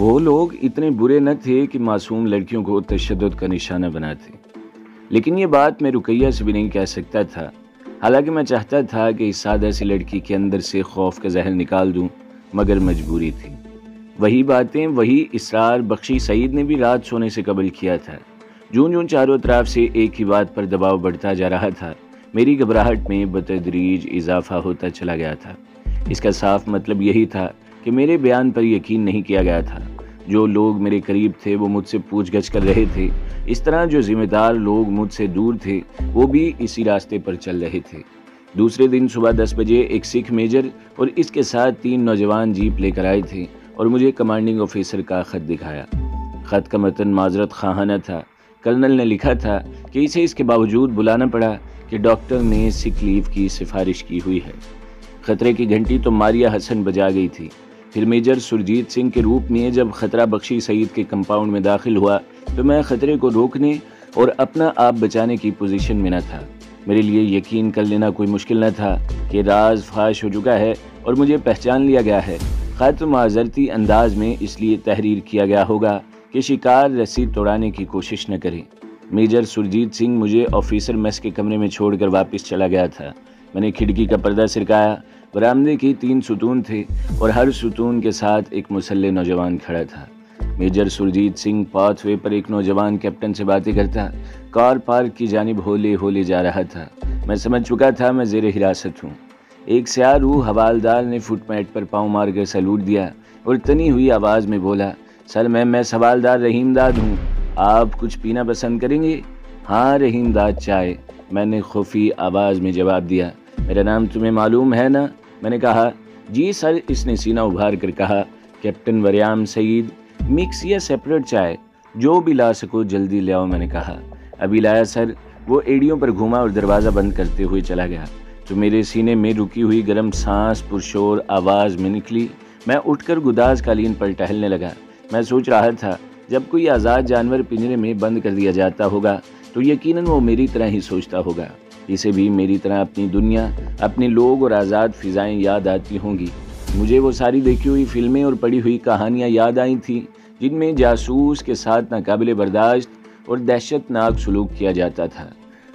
وہ لوگ اتنے برے نہ تھے کہ معصوم لڑکیوں کو تشدد کا نشانہ بناتے، لیکن یہ بات میں رقیہ سے بھی نہیں کہہ سکتا تھا، حالانکہ میں چاہتا تھا کہ اس سادہ سی لڑکی کے اندر سے خوف کا زہر نکال دوں، مگر مجبوری تھی۔ وہی باتیں، وہی اصرار بخشی سعید نے بھی رات سونے سے قبل کیا تھا۔ جون جون چاروں طرف سے ایک ہی بات پر دباؤ بڑھتا جا رہا تھا، میری گھبراہٹ میں بتدریج اضافہ ہوتا چلا گیا تھا۔ اس کا صاف مطلب یہی تھا کہ میرے بیان پر یقین نہیں کیا گیا تھا۔ جو لوگ میرے قریب تھے وہ مجھ سے پوچھ گچھ کر رہے تھے، اس طرح جو ذمہ دار لوگ مجھ سے دور تھے وہ بھی اسی راستے پر چل رہے تھے۔ دوسرے دن صبح 10 بجے ایک سکھ میجر اور اس کے ساتھ 3 نوجوان جیپ لے کر آئے تھے اور مجھے کمانڈنگ آفیسر کا خط دکھایا۔ خط کا متن معذرت خواہانہ تھا۔ کرنل نے لکھا تھا کہ اسے اس کے باوجود بلانا پڑا کہ ڈاکٹر نے سک لیو کی سفارش کی ہوئی ہے۔ خطرے کی گھنٹی تو ماریہ حسن بجا گئی تھی۔ پھر میجر سرجیت سنگھ کے روپ میں جب خطرہ بخشی سعید کے کمپاؤنڈ میں داخل ہوا تو میں خطرے کو روکنے اور اپنا آپ بچانے کی پوزیشن میں نہ تھا۔ میرے لیے یقین کر لینا کوئی مشکل نہ تھا کہ راز فاش ہو چکا ہے اور مجھے پہچان لیا گیا ہے۔ خط معذرتی انداز میں اس لیے تحریر کیا گیا ہوگا کہ شکار رسی توڑانے کی کوشش نہ کرے۔ میجر سرجیت سنگھ مجھے آفیسر میس کے کمرے میں چھوڑ کر واپس چلا گیا تھا۔ میں نے کھڑکی کا پردہ سرکایا۔ برآمدے کی 3 ستون تھے اور ہر ستون کے ساتھ ایک مسلح نوجوان کھڑا تھا۔ Major Surjit Singh path way پر ایک نوجوان کیپٹن سے باتیں کرتا کار پارک کی جانب ہولے ہولے جا رہا تھا۔ میں سمجھ چکا تھا میں زیر حراست ہوں۔ ایک سیاہ روح حوالدار نے فٹ میٹ پر پاؤں مار کر سلوٹ دیا اور تنی ہوئی آواز میں بولا، سر میں حوالدار رحیم داد ہوں، آپ کچھ پینا پسند کریں گے؟ ہاں رحیم داد چائے، میں نے خفی آواز میں جواب دیا۔ میرا نام تمہیں معلوم ہے نا؟ میں نے کہا جی سر۔ اس نے سینہ ابھار کر کہا، کیپٹن وریام سعید، مکس یا سیپریٹ چائے؟ جو بھی لا سکو جلدی لے آؤ، میں نے کہا۔ ابھی لایا سر۔ وہ ایڑیوں پر گھوما اور دروازہ بند کرتے ہوئے چلا گیا تو میرے سینے میں رکی ہوئی گرم سانس پرشور آواز میں نکلی۔ میں اٹھ کر گداز قالین پر ٹہلنے لگا۔ میں سوچ رہا تھا جب کوئی آزاد جانور پنجرے میں بند کر دیا جاتا ہوگا تو یقیناً وہ میری طرح ہی سوچتا ہوگا۔ اسے بھی میری طرح اپنی دنیا، اپنے لوگ اور آزاد فضائیں یاد آتی ہوں گی۔ مجھے وہ ساری دیکھی ہوئی فلمیں اور پڑھی ہوئی کہانیاں یاد آئی تھیں جن میں جاسوس کے ساتھ ناقابل برداشت اور دہشت ناک سلوک کیا جاتا تھا۔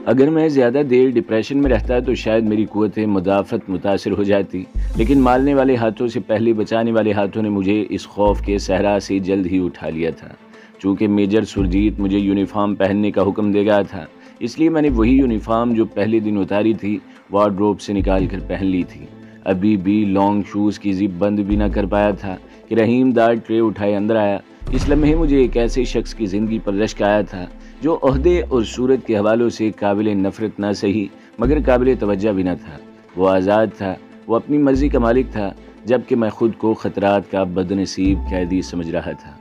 اگر میں زیادہ دیر ڈپریشن میں رہتا تو شاید میری قوت مدافعت متاثر ہو جاتی، لیکن مارنے والے ہاتھوں سے پہلے بچانے والے ہاتھوں نے مجھے اس خوف کے صحرا سے جلد ہی اٹھا لیا تھا۔ چونکہ میجر سرجیت مجھے یونیفارم پہننے کا حکم دے گیا تھا، اس لیے میں نے وہی یونیفارم جو پہلے دن اتاری تھی وارڈروب سے نکال کر پہن لی تھی۔ ابھی بھی لانگ شوز کی زپ بند بھی نہ کر پایا تھا کہ رحیم داد ٹرے اٹھائے اندر آیا۔ اس لمحے مجھے ایک ایسے شخص کی زندگی پر رشک آیا تھا جو عہدے اور صورت کے حوالوں سے قابل نفرت نہ سہی مگر قابل توجہ بھی نہ تھا۔ وہ آزاد تھا، وہ اپنی مرضی کا مالک تھا، جبکہ میں خود کو خطرات کا بدنصیب قیدی سمجھ رہا تھا۔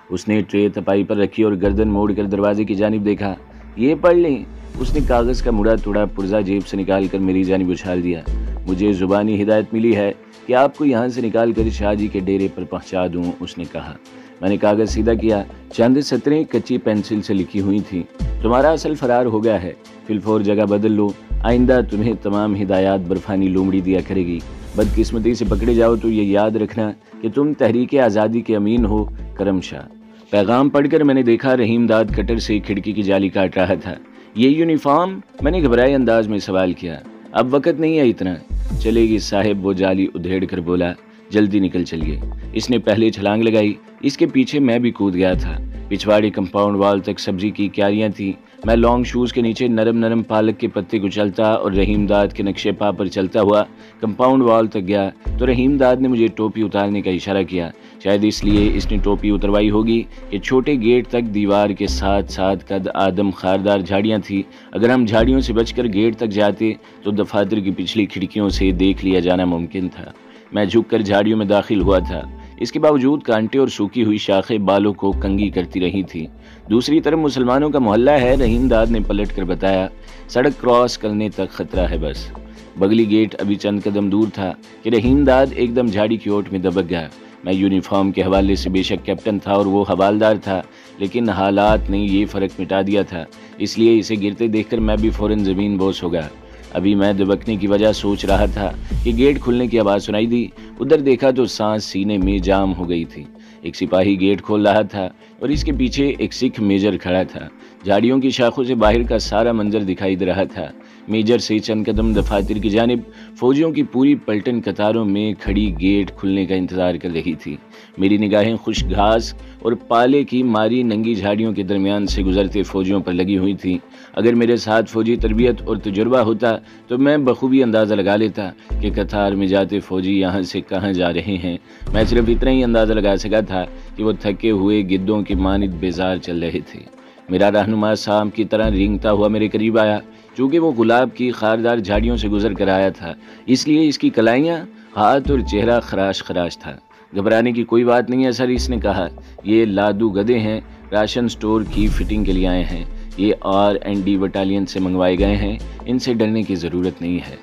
اس نے ٹرے تپائی پر رکھی اور گردن موڑ کر دروازے کی جانب دیکھا۔ یہ پڑھ لیں۔ اس نے کاغذ کا مڑا توڑا پرزہ جیب سے نکال کر میری جانب اچھال دیا۔ مجھے زبانی ہدایت ملی ہے کہ آپ کو یہاں سے نکال کر شاہ جی کے ڈیرے پر پہنچا دوں، اس نے کہا۔ میں نے کاغذ سیدھا کیا۔ چند سطریں کچی پینسل سے لکھی ہوئی تھیں۔ تمہارا اصل فرار ہو گیا ہے، فی الفور جگہ بدل لو، آئندہ تمہیں تمام ہدایات برفانی لومڑی دیا کرے گی۔ بدقسمتی سے پکڑے جاؤ تو یہ یاد رکھنا کہ تم تحریک آزادی کے امین ہو، کرم شاہ۔ پیغام پڑھ کر میں نے دیکھا رحیم داد کٹر سے کھڑکی کی جالی کاٹ رہا تھا۔ یہ یونیفارم؟ میں نے گھبرائے انداز میں سوال کیا۔ اب وقت نہیں ہے اتنا۔ چلے گی صاحب، وہ جالی ادھیڑ کر بولا، جلدی نکل چلیے۔ اس نے پہلے چھلانگ لگائی، اس کے پیچھے میں بھی کود گیا تھا۔ پچھواڑے کمپاؤنڈ وال تک سبزی کی کیاریاں تھیں۔ میں لانگ شوز کے نیچے نرم نرم پالک کے پتے کچلتا اور رحیم داد کے نقشے پا پر چلتا ہوا کمپاؤنڈ وال تک گیا تو رحیم داد نے مجھے ٹوپی اتارنے کا اشارہ کیا۔ شاید اس لیے اس نے ٹوپی اتروائی ہوگی کہ چھوٹے گیٹ تک دیوار کے ساتھ ساتھ قد آدم خاردار جھاڑیاں تھیں۔ اگر ہم جھاڑیوں سے بچ کر گیٹ تک جاتے تو دفاتر کی پچھلی کھڑکیوں سے دیکھ لیا جانا ممکن تھا۔ میں جھک کر جھاڑیوں میں داخل ہوا تھا۔ اس کے باوجود کانٹے اور سوکھی ہوئی شاخیں بالوں کو کنگھی کرتی رہی تھی۔ دوسری طرف مسلمانوں کا محلہ ہے، رحیم داد نے پلٹ کر بتایا۔ سڑک کراس کرنے تک خطرہ ہے بس۔ بغلی گیٹ ابھی چند قدم دور تھا کہ رحیم داد ایک دم جھاڑی کی اوٹ میں دبک گیا۔ میں یونیفارم کے حوالے سے بے شک کیپٹن تھا اور وہ حوالدار تھا، لیکن حالات نے یہ فرق مٹا دیا تھا، اس لیے اسے گرتے دیکھ کر میں بھی فوراً زمین بوس ہو گیا۔ ابھی میں دبکنے کی وجہ سوچ رہا تھا کہ گیٹ کھلنے کی آواز سنائی دی۔ ادھر دیکھا تو سانس سینے میں جام ہو گئی تھی۔ ایک سپاہی گیٹ کھول رہا تھا اور اس کے پیچھے ایک سکھ میجر کھڑا تھا۔ جھاڑیوں کی شاخوں سے باہر کا سارا منظر دکھائی دے رہا تھا۔ میجر سے چند قدم دفاتر کی جانب فوجیوں کی پوری پلٹن قطاروں میں کھڑی گیٹ کھلنے کا انتظار کر رہی تھی۔ میری نگاہیں خشک گھاس اور پالے کی ماری ننگی جھاڑیوں کے درمیان سے گزرتے فوجیوں پر لگی ہوئی تھی۔ اگر میرے ساتھ فوجی تربیت اور تجربہ ہوتا تو میں بخوبی اندازہ لگا لیتا کہ قطار میں جاتے فوجی یہاں سے کہاں جا رہے ہیں۔ میں صرف اتنا ہی اندازہ لگا سکا تھا کہ وہ تھکے ہوئے گدوں کی مانند بیزار چل رہے تھے۔ میرا رہنما سام کی طرح رینگتا ہوا میرے قریب آیا۔ چونکہ وہ گلاب کی خاردار جھاڑیوں سے گزر کر آیا تھا، اس لیے اس کی کلائیاں، ہاتھ اور چہرہ خراش خراش تھا۔ گھبرانے کی کوئی بات نہیں ہے سر، اس نے کہا۔ یہ لادو گدے ہیں، راشن سٹور کی فٹنگ کے لیے آئے ہیں۔ یہ R&D بٹالین سے منگوائے گئے ہیں، ان سے ڈرنے کی ضرورت نہیں ہے۔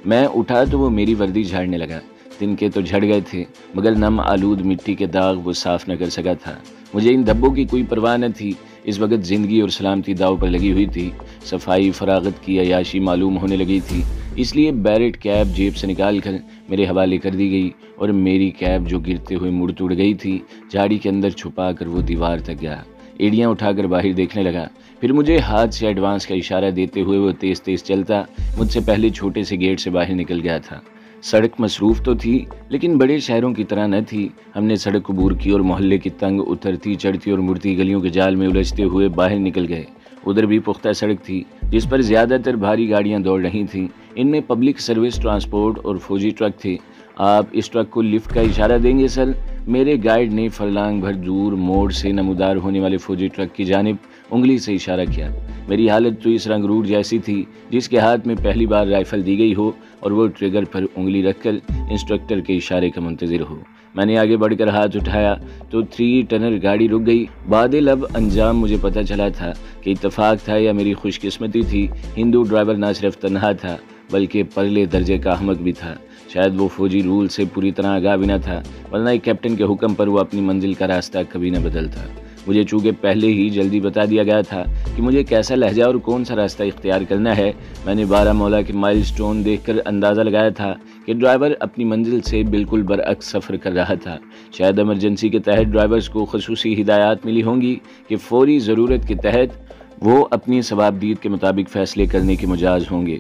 میں اٹھا تو وہ میری وردی جھاڑنے لگا۔ تنکے تو جھڑ گئے تھے، مگر نم آلود مٹی کے داغ وہ صاف نہ کر سکا تھا۔ مجھے ان دھبوں کی کوئی پرواہ نہ تھی۔ اس وقت زندگی اور سلامتی داؤ پر لگی ہوئی تھی۔ صفائی فراغت کی عیاشی معلوم ہونے لگی تھی، اس لیے بیرٹ کیپ جیب سے نکال کر میرے حوالے کر دی گئی اور میری کیپ جو گرتے ہوئے مڑ ٹوٹ گئی تھی، جھاڑی کے اندر چھپا کر وہ دیوار تک گیا۔ ایڑیاں اٹھا کر باہر دیکھنے لگا، پھر مجھے ہاتھ سے ایڈوانس کا اشارہ دیتے ہوئے وہ تیز تیز چلتا مجھ سے پہلے چھوٹے سے گیٹ سے باہر نکل گیا تھا۔ سڑک مصروف تو تھی لیکن بڑے شہروں کی طرح نہ تھی۔ ہم نے سڑک عبور کی اور محلے کی تنگ اترتی چڑھتی اور مڑتی گلیوں کے جال میں الجھتے ہوئے باہر نکل گئے۔ ادھر بھی پختہ سڑک تھی جس پر زیادہ تر بھاری گاڑیاں دوڑ رہی تھیں۔ ان میں پبلک سروس ٹرانسپورٹ اور فوجی ٹرک تھے۔ آپ اس ٹرک کو لفٹ کا اشارہ دیں گے سر؟ میرے گائیڈ نے فرلانگ بھر دور موڑ سے نمودار ہونے والے فوجی ٹرک کی جانب انگلی سے اشارہ کیا۔ میری حالت تو اس رنگرور جیسی تھی جس کے ہاتھ میں پہلی بار رائفل دی گئی ہو اور وہ ٹریگر پر انگلی رکھ کر انسٹرکٹر کے اشارے کا منتظر ہو۔ میں نے آگے بڑھ کر ہاتھ اٹھایا تو 3 ٹنر گاڑی رک گئی۔ بعد لب انجام مجھے پتہ چلا تھا کہ اتفاق تھا یا میری خوش قسمتی تھی۔ ہندو ڈرائیور نہ صرف تنہا تھا بلکہ پرلے درجے کا احمق بھی تھا۔ شاید وہ فوجی رول سے پوری طرح آگاہ بھی نہ تھا، ورنہ ایک کیپٹن کے حکم پر وہ اپنی منزل کا راستہ کبھی نہ بدلتا۔ مجھے چونکہ پہلے ہی جلدی بتا دیا گیا تھا کہ مجھے کیسا لہجہ اور کون سا راستہ اختیار کرنا ہے، میں نے بارہمولہ کے مائل سٹون دیکھ کر اندازہ لگایا تھا کہ ڈرائیور اپنی منزل سے بالکل برعکس سفر کر رہا تھا۔ شاید ایمرجنسی کے تحت ڈرائیورز کو خصوصی ہدایات ملی ہوں گی کہ فوری ضرورت کے تحت وہ اپنی ثوابدید کے مطابق فیصلے کرنے کے مجاز ہوں گے۔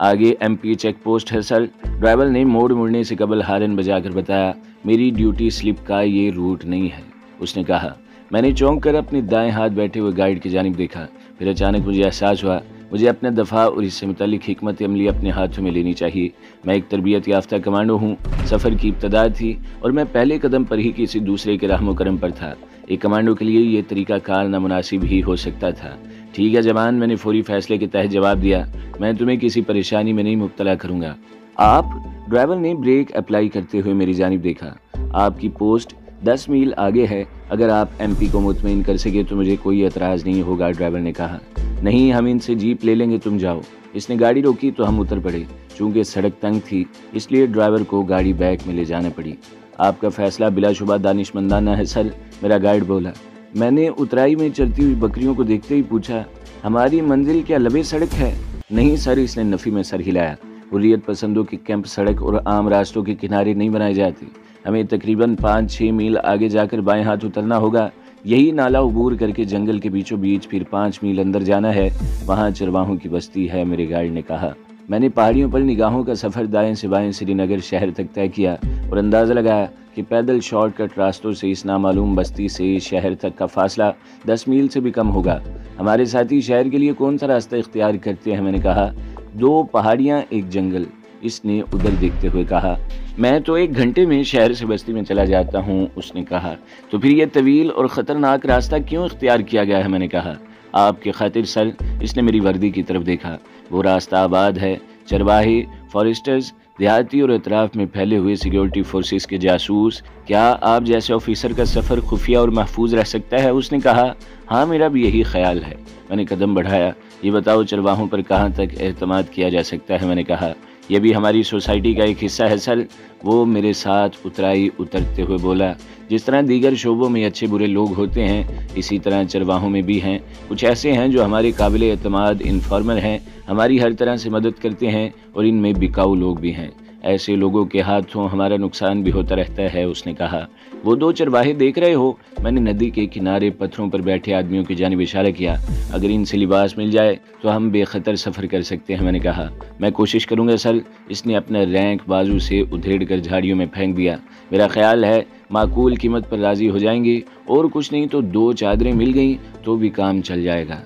آگے MP چیک پوسٹ ہے سر، ڈرائیور نے موڑنے سے قبل ہارن بجا کر بتایا۔ میری ڈیوٹی سلپ کا یہ روٹ نہیں ہے، اس نے کہا۔ میں نے چونک کر اپنے دائیں ہاتھ بیٹھے ہوئے گائیڈ کی جانب دیکھا، پھر اچانک مجھے احساس ہوا مجھے اپنا دفاع اور اس سے متعلق حکمت عملی اپنے ہاتھوں میں لینی چاہیے۔ میں ایک تربیت یافتہ کمانڈو ہوں، سفر کی ابتدا تھی اور میں پہلے قدم پر ہی کسی دوسرے کے رحم و کرم پر تھا۔ ایک کمانڈو کے لیے یہ طریقہ کار نامناسب ہی ہو سکتا تھا۔ ٹھیک ہے جوان، میں نے فوری فیصلے کے تحت جواب دیا، میں تمہیں کسی پریشانی میں نہیں مبتلا کروں گا۔ آپ؟ ڈرائیور نے بریک اپلائی کرتے ہوئے میری جانب دیکھا۔ آپ کی پوسٹ 10 میل آگے ہے، اگر آپ MP کو مطمئن کر سکے تو مجھے کوئی اعتراض نہیں ہوگا، ڈرائیور نے کہا۔ نہیں، ہم ان سے جیپ لے لیں گے، تم جاؤ۔ اس نے گاڑی روکی تو ہم اتر پڑے۔ چونکہ سڑک تنگ تھی اس لیے ڈرائیور کو گاڑی بیک میں لے جانا پڑی۔ آپ کا فیصلہ بلا شبہ دانشمندانہ ہے سر، میرا گائیڈ بولا۔ میں نے اترائی میں چرتی ہوئی بکریوں کو دیکھتے ہی پوچھا، ہماری منزل کیا لبے سڑک ہے؟ نہیں سر، اس نے نفی میں سر ہلایا۔ حریت پسندوں کے کیمپ سڑک اور عام راستوں کے کنارے نہیں بنائے جاتے۔ ہمیں تقریباً 5-6 میل آگے جا کر بائیں ہاتھ اترنا ہوگا، یہی نالا عبور کر کے جنگل کے بیچوں بیچ پھر 5 میل اندر جانا ہے، وہاں چرواہوں کی بستی ہے، میرے گائیڈ نے کہا۔ میں نے پہاڑیوں پر نگاہوں کا سفر دائیں سے بائیں سری نگر شہر تک طے کیا اور اندازہ لگایا کہ پیدل شارٹ کٹ راستوں سے اس نامعلوم بستی سے شہر تک کا فاصلہ 10 میل سے بھی کم ہوگا۔ ہمارے ساتھی شہر کے لیے کون سا راستہ اختیار کرتے ہیں؟ میں نے کہا۔ 2 پہاڑیاں، ایک جنگل، اس نے ادھر دیکھتے ہوئے کہا۔ میں تو 1 گھنٹے میں شہر سے بستی میں چلا جاتا ہوں، اس نے کہا۔ تو پھر یہ طویل اور خطرناک راستہ کیوں اختیار کیا گیا ہے؟ میں نے کہا۔ آپ کی خاطر سر، اس نے میری وردی کی طرف دیکھا۔ وہ راستہ آباد ہے، چرواہے، فارسٹرز، دیہاتی اور اطراف میں پھیلے ہوئے سیکیورٹی فورسز کے جاسوس، کیا آپ جیسے آفیسر کا سفر خفیہ اور محفوظ رہ سکتا ہے؟ اس نے کہا۔ ہاں، میرا بھی یہی خیال ہے۔ میں نے قدم بڑھایا۔ یہ بتاؤ چرواہوں پر کہاں تک اعتماد کیا جا سکتا ہے؟ میں نے کہا۔ یہ بھی ہماری سوسائٹی کا ایک حصہ ہے سر، وہ میرے ساتھ اترائی اترتے ہوئے بولا۔ جس طرح دیگر شعبوں میں اچھے برے لوگ ہوتے ہیں، اسی طرح چرواہوں میں بھی ہیں۔ کچھ ایسے ہیں جو ہمارے قابل اعتماد انفارمر ہیں، ہماری ہر طرح سے مدد کرتے ہیں، اور ان میں بکاؤ لوگ بھی ہیں۔ ایسے لوگوں کے ہاتھوں ہمارا نقصان بھی ہوتا رہتا ہے، اس نے کہا۔ وہ 2 چرواہے دیکھ رہے ہو؟ میں نے ندی کے کنارے پتھروں پر بیٹھے آدمیوں کی جانب اشارہ کیا۔ اگر ان سے لباس مل جائے تو ہم بے خطر سفر کر سکتے ہیں، میں نے کہا۔ میں کوشش کروں گا سر، اس نے اپنا رینک بازو سے ادھیڑ کر جھاڑیوں میں پھینک دیا۔ میرا خیال ہے معقول قیمت پر راضی ہو جائیں گے، اور کچھ نہیں تو 2 چادریں مل گئیں تو بھی کام چل جائے گا۔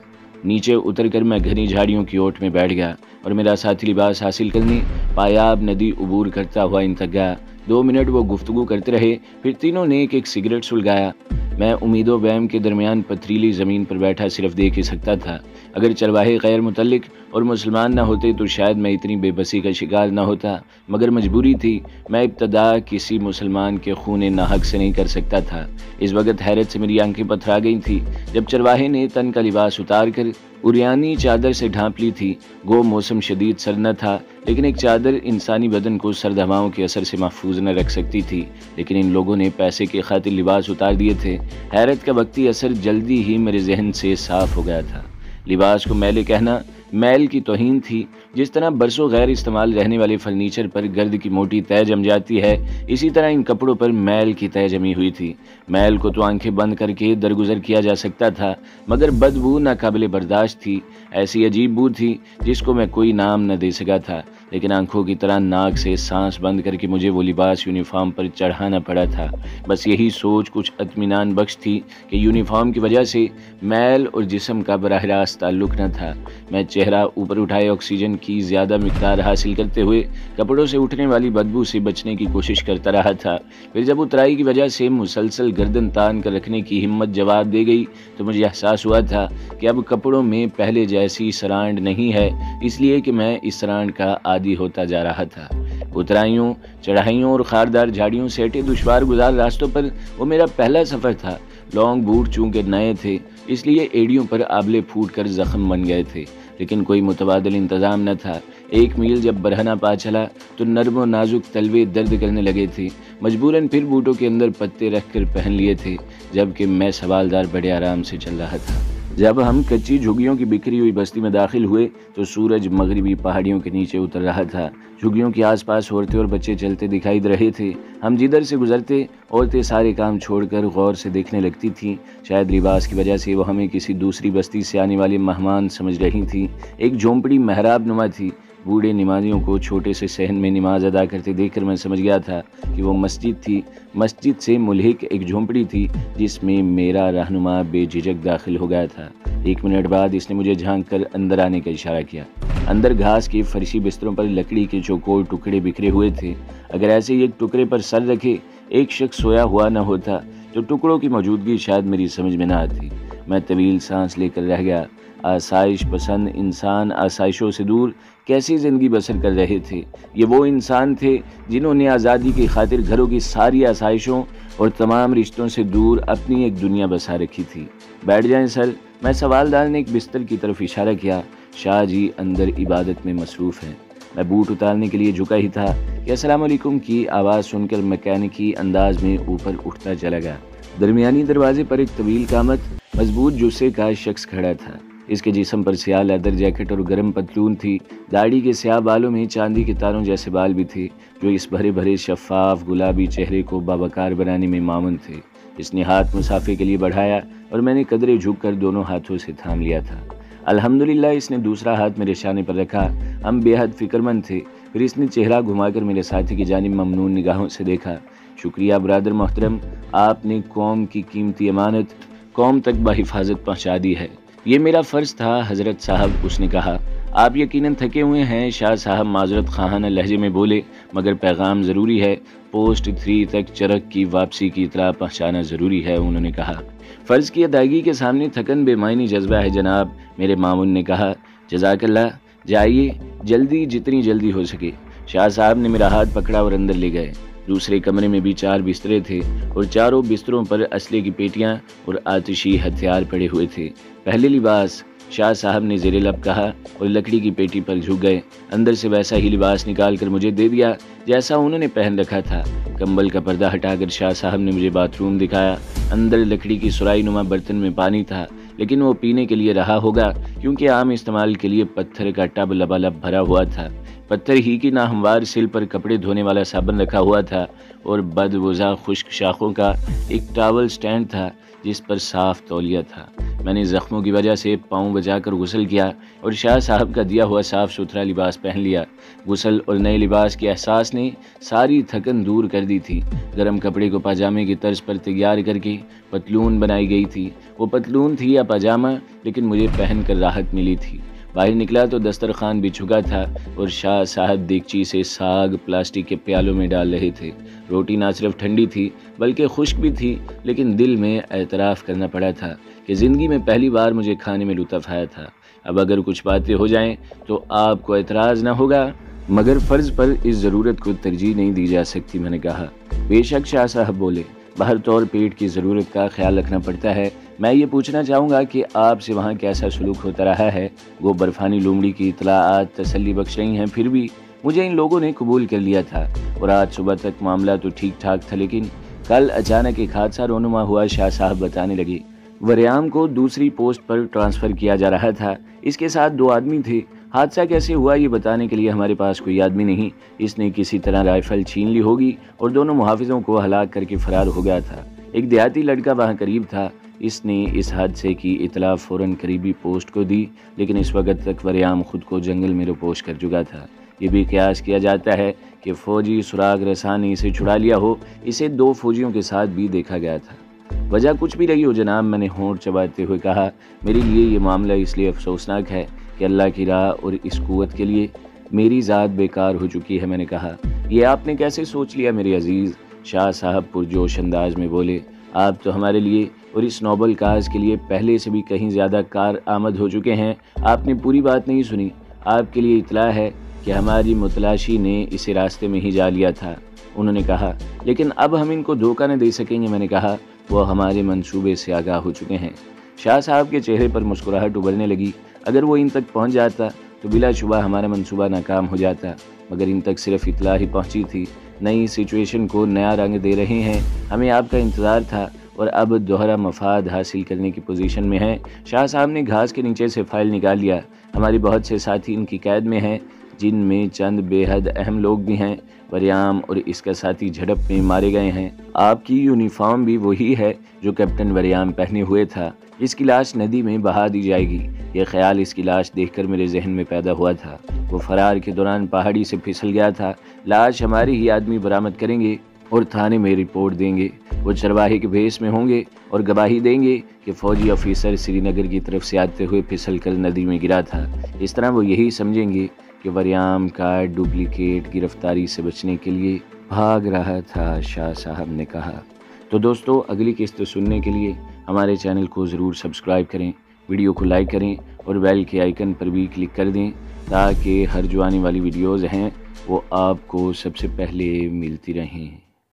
نیچے اتر کر میں گھنی جھاڑیوں کی اوٹ میں بیٹھ گیا اور میرا ساتھی لباس حاصل کرنے پایاب ندی عبور کرتا ہوا ان تک گیا۔ 2 منٹ وہ گفتگو کرتے رہے، پھر تینوں نے ایک سگریٹ سلگایا۔ میں امید و وہم کے درمیان پتھریلی زمین پر بیٹھا صرف دیکھ ہی سکتا تھا۔ اگر چرواہے غیر متعلق اور مسلمان نہ ہوتے تو شاید میں اتنی بے بسی کا شکار نہ ہوتا، مگر مجبوری تھی۔ میں ابتدا کسی مسلمان کے خون ناحق سے نہیں کر سکتا تھا۔ اس وقت حیرت سے میری آنکھیں پتھرا گئی تھی جب چرواہے نے تن کا لباس اتار کر اریانی چادر سے ڈھانپ لی تھی۔ گو موسم شدید سرد نہ تھا، لیکن ایک چادر انسانی بدن کو سرد ہواؤں کے اثر سے محفوظ نہ رکھ سکتی تھی، لیکن ان لوگوں نے پیسے کی خاطر لباس اتار دیے تھے۔ حیرت کا وقتی اثر جلدی ہی میرے ذہن سے صاف ہو گیا تھا۔ لباس کو میلے کہنا میل کی توہین تھی۔ جس طرح برسوں غیر استعمال رہنے والے فرنیچر پر گرد کی موٹی تہ جم جاتی ہے، اسی طرح ان کپڑوں پر میل کی تہ جمی ہوئی تھی۔ میل کو تو آنکھیں بند کر کے درگزر کیا جا سکتا تھا، مگر بدبو ناقابل برداشت تھی۔ ایسی عجیب بو تھی جس کو میں کوئی نام نہ دے سکا تھا، لیکن آنکھوں کی طرح ناک سے سانس بند کر کے مجھے وہ لباس یونیفارم پر چڑھانا پڑا تھا۔ بس یہی سوچ کچھ اطمینان بخش تھی کہ یونیفارم کی وجہ سے میل اور جسم کا براہ راست تعلق نہ تھا۔ میں چہرہ اوپر اٹھائے آکسیجن کی زیادہ مقدار حاصل کرتے ہوئے کپڑوں سے اٹھنے والی بدبو سے بچنے کی کوشش کرتا رہا تھا۔ پھر جب اترائی کی وجہ سے مسلسل گردن تان کر رکھنے کی ہمت جواب دے گئی تو مجھے احساس ہوا تھا کہ اب کپڑوں میں پہلے جیسی سرانڈ نہیں ہے، اس لیے کہ میں اس سرانڈ کا عادی ہوتا جا رہا تھا۔ اترائیوں، چڑھائیوں اور خاردار جھاڑیوں سے ہٹے دشوار گزار راستوں پر وہ میرا پہلا سفر تھا۔ لانگ بوٹ چونکہ نئے تھے، اس لیے ایڑیوں پر آبلے پھوٹ کر زخم بن گئے تھے، لیکن کوئی متبادل انتظام نہ تھا۔ 1 میل جب برہنہ پا چلا تو نرم و نازک تلوے درد کرنے لگے تھے۔ مجبوراً پھر بوٹوں کے اندر پتے رکھ کر پہن لیے تھے، جبکہ میں سوالدار بڑے آرام سے چل رہا تھا۔ جب ہم کچی جھگیوں کی بکھری ہوئی بستی میں داخل ہوئے تو سورج مغربی پہاڑیوں کے نیچے اتر رہا تھا۔ جھگیوں کے آس پاس عورتیں اور بچے چلتے دکھائی دے رہے تھے۔ ہم جدھر سے گزرتے عورتیں سارے کام چھوڑ کر غور سے دیکھنے لگتی تھیں۔ شاید لباس کی وجہ سے وہ ہمیں کسی دوسری بستی سے آنے والے مہمان سمجھ رہی تھیں۔ ایک جھونپڑی محراب نما تھی۔ بوڑھے نمازیوں کو چھوٹے سے صحن میں نماز ادا کرتے دیکھ کر میں سمجھ گیا تھا کہ وہ مسجد تھی۔ مسجد سے ملحق ایک جھونپڑی تھی جس میں میرا رہنما بے جھجک داخل ہو گیا تھا۔ 1 منٹ بعد اس نے مجھے جھانک کر اندر آنے کا اشارہ کیا۔ اندر گھاس کے فرشی بستروں پر لکڑی کے چوکور ٹکڑے بکھرے ہوئے تھے۔ اگر ایسے ہی ایک ٹکڑے پر سر رکھے ایک شخص سویا ہوا نہ ہوتا تو ٹکڑوں کی موجودگی شاید میری سمجھ میں نہ آتی۔ میں طویل سانس لے کر رہ گیا۔ آسائش پسند انسان آسائشوں سے دور کیسی زندگی بسر کر رہے تھے؟ یہ وہ انسان تھے جنہوں نے آزادی کی خاطر گھروں کی ساری آسائشوں اور تمام رشتوں سے دور اپنی ایک دنیا بسا رکھی تھی۔ بیٹھ جائیں سر، میں سوالدار نے ایک بستر کی طرف اشارہ کیا۔ شاہ جی اندر عبادت میں مصروف ہیں۔ میں بوٹ اتارنے کے لیے جھکا ہی تھا کہ السلام علیکم کی آواز سن کر میکینکی انداز میں اوپر اٹھتا چلا گیا۔ درمیانی دروازے پر ایک طویل قامت مضبوط جثے کا شخص کھڑا تھا۔ اس کے جسم پر سیاہ لیدر جیکٹ اور گرم پتلون تھی۔ داڑھی کے سیاہ بالوں میں چاندی کے تاروں جیسے بال بھی تھے جو اس بھرے بھرے شفاف گلابی چہرے کو باوقار بنانے میں معاون تھے۔ اس نے ہاتھ مسافے کے لیے بڑھایا اور میں نے قدرے جھک کر دونوں ہاتھوں سے تھام لیا تھا۔ الحمدللہ اس نے دوسرا ہاتھ میرے شانے پر رکھا۔ ہم بے حد فکر مند تھے۔ پھر اس نے چہرہ گھما کر میرے ساتھی کی جانب ممنون نگاہوں سے دیکھا۔ شکریہ برادر محترم، آپ نے قوم کی قیمتی امانت قوم تک بحفاظت پہنچا دی ہے۔ یہ میرا فرض تھا حضرت صاحب، اس نے کہا۔ آپ یقیناً تھکے ہوئے ہیں، شاہ صاحب معذرت خواہانہ لہجے میں بولے، مگر پیغام ضروری ہے۔ پوسٹ 3 تک چرک کی واپسی کی اطلاع پہنچانا ضروری ہے، انہوں نے کہا۔ فرض کی ادائیگی کے سامنے تھکن بے معنی جذبہ ہے جناب، میرے معاون نے کہا۔ جزاک اللہ، جائیے جلدی جتنی جلدی ہو سکے۔ شاہ صاحب نے میرا ہاتھ پکڑا اور اندر لے گئے۔ دوسرے کمرے میں بھی 4 بسترے تھے اور چاروں بستروں پر اسلحے کی پیٹیاں اور آتشی ہتھیار پڑے ہوئے تھے۔ پہلے لباس، شاہ صاحب نے زیر لب کہا اور لکڑی کی پیٹی پر جھک گئے۔ اندر سے ویسا ہی لباس نکال کر مجھے دے دیا جیسا انہوں نے پہن رکھا تھا۔ کمبل کا پردہ ہٹا کر شاہ صاحب نے مجھے باتھ روم دکھایا۔ اندر لکڑی کی سرائی نما برتن میں پانی تھا، لیکن وہ پینے کے لیے رہا ہوگا کیونکہ عام استعمال کے لیے پتھر کا ٹب لبالب بھرا ہوا تھا۔ پتھر ہی کی ناہموار سل پر کپڑے دھونے والا صابن رکھا ہوا تھا اور بدوزا خشک شاخوں کا ایک ٹاول سٹینڈ تھا جس پر صاف تولیہ تھا۔ میں نے زخموں کی وجہ سے پاؤں بجا کر غسل کیا اور شاہ صاحب کا دیا ہوا صاف ستھرا لباس پہن لیا۔ غسل اور نئے لباس کے احساس نے ساری تھکن دور کر دی تھی۔ گرم کپڑے کو پاجامے کی طرز پر تیار کر کے پتلون بنائی گئی تھی۔ وہ پتلون تھی یا پاجامہ، لیکن مجھے پہن کر راحت ملی تھی۔ باہر نکلا تو دسترخوان بھی چکا تھا اور شاہ صاحب دیگچی سے ساگ پلاسٹک کے پیالوں میں ڈال رہے تھے۔ روٹی نہ صرف ٹھنڈی تھی بلکہ خشک بھی تھی، لیکن دل میں اعتراف کرنا پڑا تھا کہ زندگی میں پہلی بار مجھے کھانے میں لطف آیا تھا۔ اب اگر کچھ باتیں ہو جائیں تو آپ کو اعتراض نہ ہوگا، مگر فرض پر اس ضرورت کو ترجیح نہیں دی جا سکتی، میں نے کہا۔ بے شک، شاہ صاحب بولے، باہر تو اور پیٹ کی ضرورت کا خیال رکھنا پڑتا ہے۔ میں یہ پوچھنا چاہوں گا کہ آپ سے وہاں کیسا سلوک ہوتا رہا ہے؟ وہ برفانی لومڑی کی اطلاعات تسلی بخش رہی ہیں، پھر بھی مجھے ان لوگوں نے قبول کر لیا تھا اور آج صبح تک معاملہ تو ٹھیک ٹھاک تھا، لیکن کل اچانک ایک حادثہ رونما ہوا۔ شاہ صاحب بتانے لگے، وریام کو دوسری پوسٹ پر ٹرانسفر کیا جا رہا تھا، اس کے ساتھ 2 آدمی تھے۔ حادثہ کیسے ہوا یہ بتانے کے لیے ہمارے پاس کوئی آدمی نہیں، اس نے کسی طرح رائفل چھین لی ہوگی اور دونوں محافظوں کو ہلاک کر کے فرار ہو گیا تھا۔ ایک دیہاتی لڑکا وہاں قریب تھا، اس نے اس حادثے کی اطلاع فوراً قریبی پوسٹ کو دی، لیکن اس وقت تک وریام خود کو جنگل میں روپوش کر چکا تھا۔ یہ بھی قیاس کیا جاتا ہے کہ فوجی سراغ رساں نے اسے چھڑا لیا ہو، اسے 2 فوجیوں کے ساتھ بھی دیکھا گیا تھا۔ وجہ کچھ بھی رہی ہو جناب، میں نے ہونٹ چباتے ہوئے کہا، میرے لیے یہ معاملہ اس لیے افسوسناک ہے کہ اللہ کی راہ اور اس قوت کے لیے میری ذات بیکار ہو چکی ہے۔ میں نے کہا، یہ آپ نے کیسے سوچ لیا میرے عزیز؟ شاہ صاحب پرجوش انداز میں بولے، آپ تو ہمارے لیے اور اس نوبل کاز کے لیے پہلے سے بھی کہیں زیادہ کارآمد ہو چکے ہیں۔ آپ نے پوری بات نہیں سنی۔ آپ کے لیے اطلاع ہے کہ ہماری متلاشی نے اسے راستے میں ہی جا لیا تھا۔ انہوں نے کہا، لیکن اب ہم ان کو دھوکہ نہ دے سکیں گے۔ میں نے کہا، وہ ہمارے منصوبے سے آگاہ ہو چکے ہیں۔ شاہ صاحب کے چہرے پر مسکراہٹ ابھرنے لگی۔ اگر وہ ان تک پہنچ جاتا تو بلا شبہ ہمارا منصوبہ ناکام ہو جاتا، مگر ان تک صرف اطلاع ہی پہنچی تھی۔ نئی سچویشن کو نیا رنگ دے رہے ہیں، ہمیں آپ کا انتظار تھا اور اب دوہرا مفاد حاصل کرنے کی پوزیشن میں ہیں۔ شاہ صاحب نے گھاس کے نیچے سے فائل نکال لیا۔ ہمارے بہت سے ساتھی ان کی قید میں ہیں، جن میں چند بے حد اہم لوگ بھی ہیں۔ وریام اور اس کا ساتھی جھڑپ میں مارے گئے ہیں۔ آپ کی یونیفارم بھی وہی ہے جو کیپٹن وریام پہنے ہوئے تھا۔ اس کی لاش ندی میں بہا دی جائے گی۔ یہ خیال اس کی لاش دیکھ کر میرے ذہن میں پیدا ہوا تھا۔ وہ فرار کے دوران پہاڑی سے پھسل گیا تھا۔ لاش ہمارے ہی آدمی برآمد کریں گے اور تھانے میں رپورٹ دیں گے۔ وہ چرواہے کے بھیس میں ہوں گے اور گواہی دیں گے کہ فوجی آفیسر سری نگر کی طرف سے آتے ہوئے پھسل کر ندی میں گرا تھا۔ اس طرح وہ یہی سمجھیں گے کہ وریام کا ڈپلیکیٹ گرفتاری سے بچنے کے لیے بھاگ رہا تھا، شاہ صاحب نے کہا۔ تو دوستو، اگلی قسط سننے کے لیے ہمارے چینل کو ضرور سبسکرائب کریں، ویڈیو کو لائک کریں اور بیل کے آئیکن پر بھی کلک کر دیں تاکہ ہر جو آنے والی ویڈیوز ہیں وہ آپ کو سب سے پہلے ملتی رہیں۔